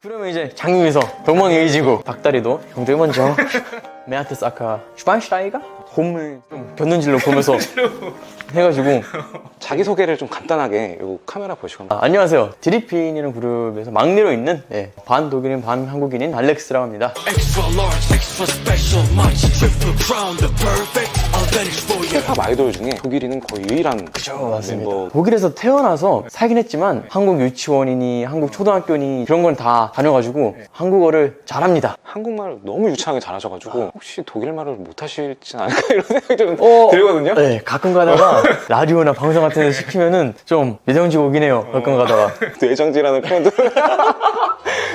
그러면 이제 장유에서 동방예의지구 닭다리도 형들 먼저 메아트스 아까 슈반슈타이가 홈을 좀 곁눈질로 보면서 해가지고 자기소개를 좀 간단하게 요 카메라 보시고 안녕하세요. 드리핀이라는 그룹에서 막내로 있는 반 독일인 반 한국인인 알렉스라고 합니다. K-pop 아이돌 중에 독일인은 거의 유일한 맞습니다. 멤버. 독일에서 태어나서 살긴 했지만 한국 유치원이니 한국 초등학교니 그런 건 다 다녀가지고 한국어를 잘합니다. 한국말을 너무 유창하게 잘하셔가지고 혹시 독일말을 못하실지 않을까 이런 생각이 좀 들거든요. 네, 가끔 가다가 라디오나 방송 같은 데 시키면은 좀 내정지 오긴 해요. 가끔 가다가. 뇌정지라는 표현도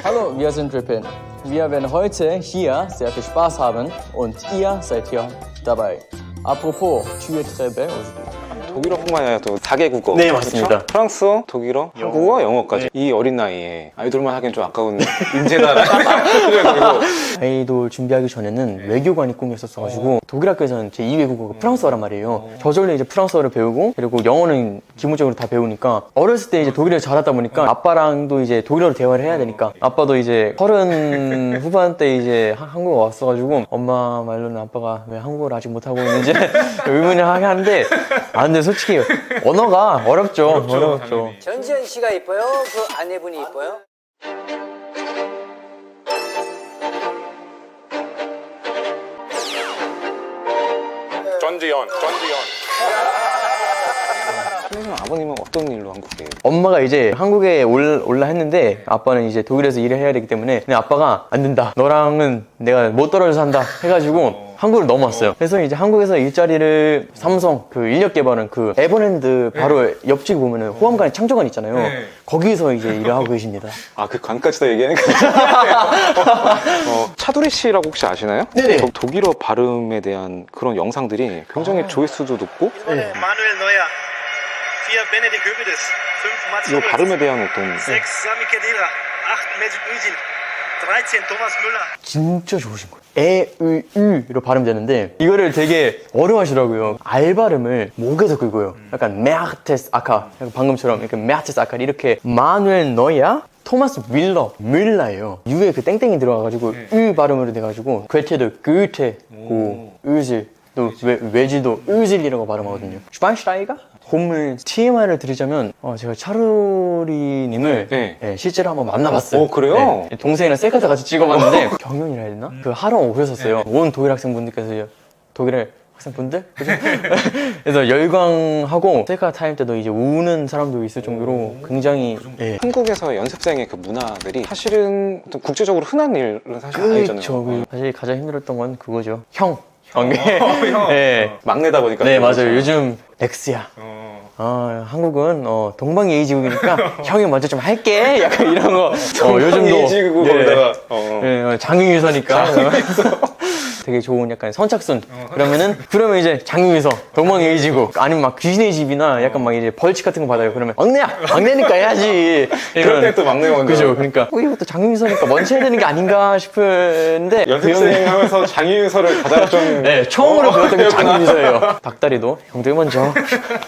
Hallo, wir sind Drippin. Wir werden heute hier sehr viel Spaß haben und ihr seid hier dabei. Apropos, tu es très belle aujourd'hui. 독일어뿐만 아니라 또 4개 국어. 네, 맞습니다. 그렇죠? 프랑스어, 독일어, 한국어, 영어까지. 이 어린 나이에 아이돌만 하기엔 좀 아까운 인재다라는 생각이 들고. 아이돌 준비하기 전에는 외교관이 꿈이었었어가지고 독일 학교에서는 제 2외 국어가 프랑스어란 말이에요. 저절로 이제 프랑스어를 배우고 그리고 영어는 기본적으로 다 배우니까 어렸을 때 이제 독일어를 잘하다 보니까 아빠랑도 이제 독일어로 대화를 해야 되니까 아빠도 이제 30 후반 때 이제 한국에 왔어가지고 엄마 말로는 아빠가 왜 한국어를 아직 못하고 있는지 의문을 하게 하는데 근데 솔직히 언어가 어렵죠. 전지현 씨가 이뻐요? 그 아내분이 이뻐요? 전지현. 그래서 아버님은 어떤 일로 한국에? 엄마가 이제 한국에 올라 했는데 아빠는 이제 독일에서 일을 해야 되기 때문에 근데 아빠가 안 된다. 너랑은 내가 못 떨어져 산다 해가지고 한국을 넘어왔어요. 그래서 이제 한국에서 일자리를 삼성 그 인력 개발은 그 에버랜드 바로 옆쪽에 보면은 호암관 창조관 있잖아요. 거기서 이제 일을 하고 계십니다. 아, 그 관까지 다 얘기하니까. 차두리 씨라고 혹시 아시나요? 네네. 독일어 발음에 대한 그런 영상들이 굉장히 조회수도 높고 Manuel Neuer, 4 Benedikt Hövedes, 5 Mats 이 Hummels, 발음에 대한 어떤 6 Sami Khedira, 8 Mesut Özil, 13 Thomas Müller. 진짜 좋으신 거예요. 에으으로 발음되는데 이거를 되게 어려워하시더라고요. 알 발음을 목에서 긁어요. 약간 메아테스 아카, 약간 방금처럼 약간 메아테스 아카 이렇게 마누엘 너야 토마스 밀러예요. 유에 그 땡땡이 들어가가지고 으 발음으로 돼가지고 괴테도 그테고 으질 또 외지도 으질이라고 발음하거든요. 슈반슈타이가 홈을 TMI를 드리자면 제가 차루리님을 네. 실제로 한번 만나봤어요. 그래요? 네. 동생이랑 셀카도 같이 찍어봤는데 경연이라 해야 되나? 그 하러 오셨었어요. 온 독일 학생분들께서 독일의 학생분들? 그죠? 그래서 열광하고 셀카 타임 때도 이제 우는 사람도 있을 정도로 굉장히 한국에서 연습생의 그 문화들이 사실은 좀 국제적으로 흔한 일은 사실 아니잖아요. 그렇죠. 사실 가장 힘들었던 건 그거죠. 형. 막내다 보니까. 네, 맞아요. 요즘 렉스야. 한국은 동방예의지국이니까 형이 먼저 좀 할게. 약간 이런 거. 요즘도 지고 거기다가 장유유서니까. 되게 좋은 약간 선착순. 그러면 이제 장유유서, 동방예의지국. 아니면 막 귀신의 집이나 약간 막 이제 벌칙 같은 거 받아요. 그러면 막내니까 해야지. 그럴 때 또 막내가 먼저. 그죠. 그러니까 이것도 장유유서니까 먼저 해야 되는 게 아닌가 싶은데. 연습생 하면서 장유유서를 가장 좀. 네, 처음으로 배웠던 게 장유유서예요. 닭다리도 형들 먼저.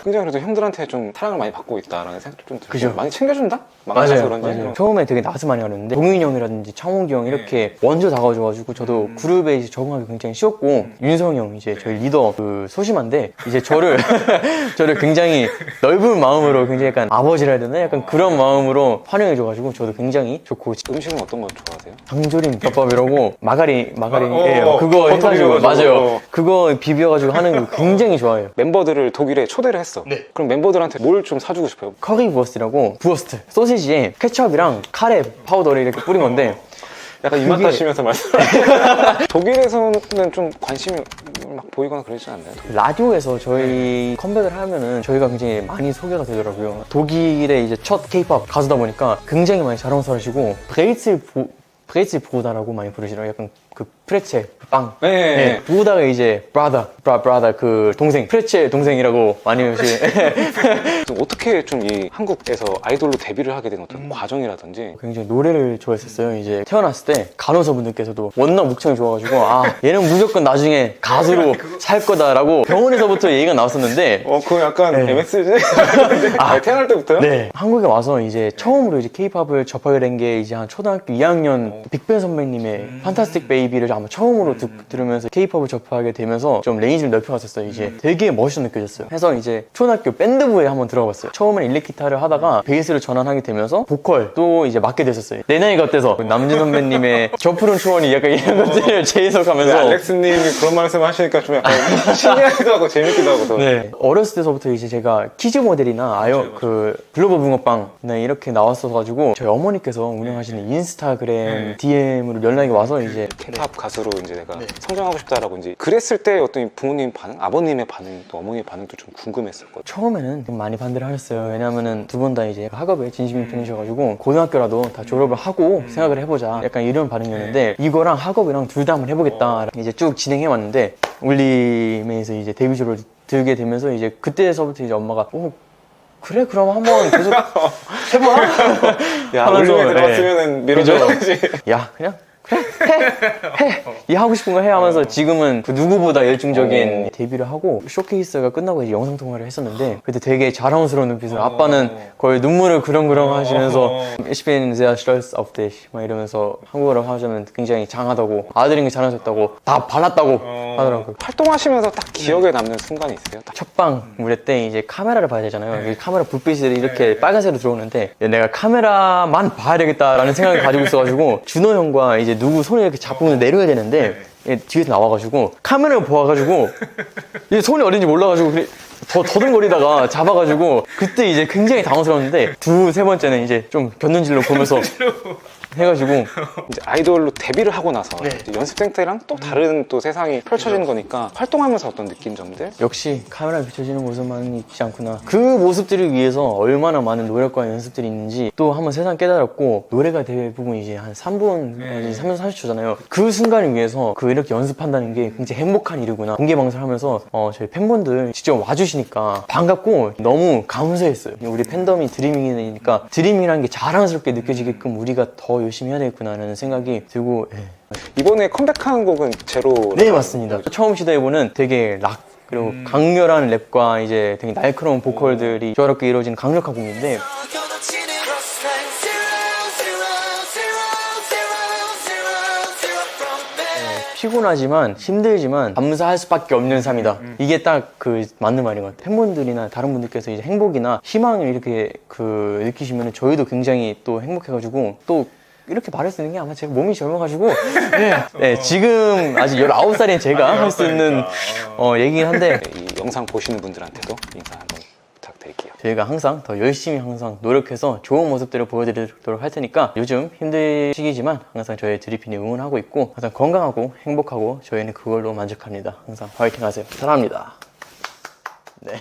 굉장히 그래도 형들한테 좀 사랑을 많이 받고 있다라는 생각도 좀 들고. 그죠. 많이 챙겨준다? 막내라서 그런지. 맞아요. 처음에 되게 낯을 많이 가렸는데 동윤이 형이라든지 창욱이 형 이렇게 먼저 다가와줘가지고 저도 그룹에 이제 적응하기 굉장히 쉬웠고 윤성이 형 이제 저희 리더 그 소심한데 이제 저를 굉장히 넓은 마음으로 굉장히 약간 아버지라 해야 되나? 약간 그런 마음으로 환영해줘가지고 저도 굉장히 좋고 음식은 어떤 거 좋아하세요? 장조림 덮밥이라고 마가린이에요. 그거 버터 해가지고 비벼가지고. 맞아요. 그거 비벼가지고 하는 거 굉장히 좋아해요. 멤버들을 독일에 초대를 했어. 그럼 멤버들한테 뭘 좀 사주고 싶어요? 커리부어스트라고 부어스트 소시지에 케첩이랑 카레 파우더를 이렇게 뿌린 건데 약간 입맛 다시면서 독일에서는 좀 관심이 막 보이거나 그러지 않나요? 라디오에서 저희 컴백을 하면은 저희가 굉장히 많이 소개가 되더라고요. 독일의 이제 첫 K-pop 가수다 보니까 굉장히 많이 자랑스러우시고 브레이츠 브로다라고 많이 부르시더라고요. 약간 그 프레첼 빵. 네. 부다가 이제 브라더 그 동생 프레첼 동생이라고 많이 좀 어떻게 좀 이 한국에서 아이돌로 데뷔를 하게 된 어떤 과정이라든지 굉장히 노래를 좋아했었어요. 이제 태어났을 때 간호사분들께서도 워낙 목청이 좋아가지고 얘는 무조건 나중에 가수로 살 거다라고 병원에서부터 얘기가 나왔었는데 그거 약간 MSG? 태어날 때부터요? 네. 한국에 와서 이제 처음으로 이제 케이팝을 접하게 된 게 이제 한 초등학교 2학년 빅뱅 선배님의 판타스틱 베이비를 아마 처음으로 들으면서 케이팝을 접하게 되면서 좀 레인지를 넓혀갔었어요. 이제 되게 멋있어 느껴졌어요. 해서 이제 초등학교 밴드부에 한번 들어가봤어요. 처음에는 일렉기타를 하다가 베이스를 전환하게 되면서 보컬도 이제 맡게 됐었어요. 내 나이가 어때서 남진 선배님의 저 푸른 초원이 약간 이런 것들을 재해석하면서 알렉스님이 그런 말씀 하시니까 좀 약간 신기하기도 하고 재밌기도 하고 더. 네. 어렸을 때서부터 이제 제가 키즈 모델이나 그 글로벌 붕어빵 이렇게 나왔어가지고 저희 어머니께서 운영하시는 인스타그램 DM으로 연락이 와서 이제 힙합 가수로 이제 내가 성장하고 싶다라고 이제 그랬을 때 어떤 부모님 반응, 아버님의 반응, 또 어머니의 반응도 좀 궁금했었거든요. 처음에는 좀 많이 반대를 하셨어요. 왜냐면은 두 분 다 이제 학업에 진심인 분이셔가지고 고등학교라도 다 졸업을 하고 생각을 해보자 약간 이런 반응이었는데 이거랑 학업이랑 둘 다 한번 해보겠다 이제 쭉 진행해 왔는데 울림에서 이제 데뷔조를 들게 되면서 이제 그때서부터 이제 엄마가 그래 그럼 한번 계속 해봐. 야, 하면서, 울림에 들어갔으면은 밀어줘야지. 야 그냥 그래 해 이 하고 싶은 거 해 하면서 지금은 그 누구보다 열중적인 데뷔를 하고 쇼케이스가 끝나고 이제 영상 통화를 했었는데 그때 되게 자랑스러운 눈빛으로 아빠는 거의 눈물을 그렁그렁 하시면서 Ich bin sehr stolz auf dich 막 이러면서 한국어로 하자면 굉장히 장하다고 아들인 게 자랑스럽다고 다 발랐다고 하더라고요. 활동하시면서 딱 기억에 남는 순간이 있어요? 딱 첫방 무대 때 이제 카메라를 봐야 되잖아요. 이 카메라 불빛이 이렇게 빨간색으로 들어오는데 내가 카메라만 봐야 되겠다라는 생각을 가지고 있어가지고 준호 형과 이제 누구 손을 이렇게 잡고 내려야 되는데 뒤에서 나와가지고 카메라를 보아가지고 이 손이 어딘지 몰라가지고 더듬거리다가 잡아가지고 그때 이제 굉장히 당황스러웠는데 두세 번째는 이제 좀 곁눈질로 보면서 해가지고 이제 아이돌로 데뷔를 하고 나서 이제 연습생 때랑 또 다른 또 세상이 펼쳐지는 거니까 활동하면서 어떤 느낀 점들? 역시 카메라에 비춰지는 모습만 있지 않구나. 그 모습들을 위해서 얼마나 많은 노력과 연습들이 있는지 또 한번 세상 깨달았고 노래가 대부분 이제 한 3분, 3분 30초잖아요. 그 순간을 위해서 이렇게 연습한다는 게 굉장히 행복한 일이구나. 공개 방송을 하면서 저희 팬분들 직접 와주시니까 반갑고 너무 감사했어요. 우리 팬덤이 드리밍이니까 드리밍이라는 게 자랑스럽게 느껴지게끔 우리가 더 열심히 해야 되겠구나라는 생각이 들고 이번에 컴백한 곡은 제로. 네 맞습니다. 처음 시도해보는 되게 락 그리고 강렬한 랩과 이제 되게 날카로운 보컬들이 조화롭게 이루어진 강력한 곡인데 피곤하지만 힘들지만 감사할 수밖에 없는 삶이다. 이게 딱 그 맞는 말인 것 같아요. 팬분들이나 다른 분들께서 이제 행복이나 희망을 이렇게 느끼시면 저희도 굉장히 또 행복해가지고 또 이렇게 말할 수 있는 게 아마 제가 몸이 젊어가지고 지금 아직 19살인 제가 할 수 있는 얘기긴 한데 이 영상 보시는 분들한테도 인사 한번 부탁드릴게요. 저희가 항상 더 열심히 항상 노력해서 좋은 모습들을 보여드리도록 할 테니까 요즘 힘든 시기지만 항상 저희 드리핀이 응원하고 있고 항상 건강하고 행복하고 저희는 그걸로 만족합니다. 항상 화이팅 하세요. 사랑합니다. 네.